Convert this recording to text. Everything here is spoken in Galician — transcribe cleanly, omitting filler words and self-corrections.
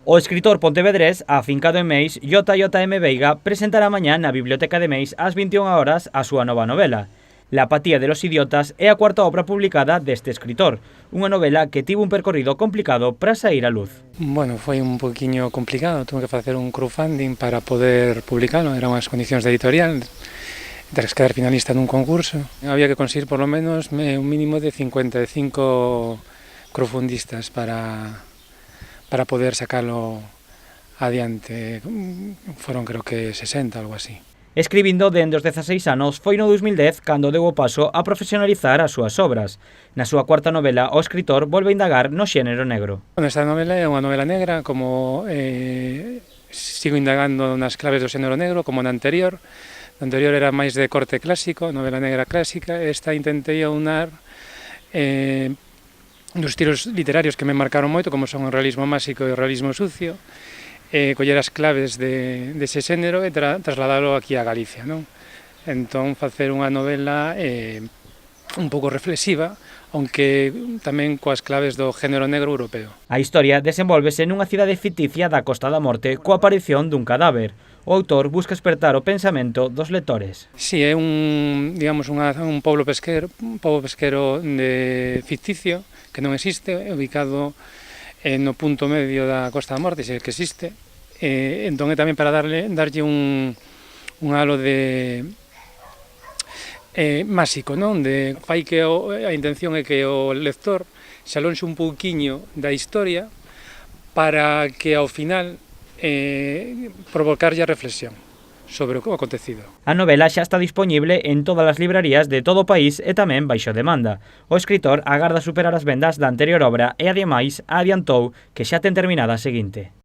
O escritor pontevedrés, afincado en Meis, JM Veiga, presentará mañá na Biblioteca de Meis ás 21 horas a súa nova novela. La apatía de los idiotas é a cuarta obra publicada deste escritor, unha novela que tivo un percorrido complicado para sair á luz. Bueno, foi un poquinho complicado, tuve que facer un crowdfunding para poder publicalo, eran unhas condicións de editorial, tras quedar finalista nun concurso. Había que conseguir por lo menos un mínimo de 55 crowdfundistas para poder sacalo adiante. Foron creo que 60, algo así. Escribindo dende os 16 anos, foi no 2010 cando deu o paso a profesionalizar as súas obras. Na súa cuarta novela, o escritor volve a indagar no xénero negro. Esta novela é unha novela negra, como sigo indagando nas claves do xénero negro, como na anterior. Na anterior era máis de corte clásico, novela negra clásica. Esta intentei aunar dos estilos literarios que me marcaron moito, como son o realismo máxico e o realismo sucio, coller as claves dese xénero e trasladalo aquí a Galicia, non? Entón, facer unha novela un pouco reflexiva, aunque tamén coas claves do género negro europeo. A historia desenvólvese nunha cidade ficticia da Costa da Morte coa aparición dun cadáver. O autor busca espertar o pensamento dos lectores. Si, é un pobo pesquero ficticio que non existe, ubicado no punto medio da Costa da Morte, se que existe. Entón é tamén para darlle un halo de máxico, non? Fai que a intención é que o lector se alonxe un pouquiño da historia para que ao final provocarlle a reflexión sobre o acontecido. A novela xa está dispoñible en todas as librarías de todo o país e tamén baixo demanda. O escritor agarda superar as vendas da anterior obra e ademais adiantou que xa ten terminada a seguinte.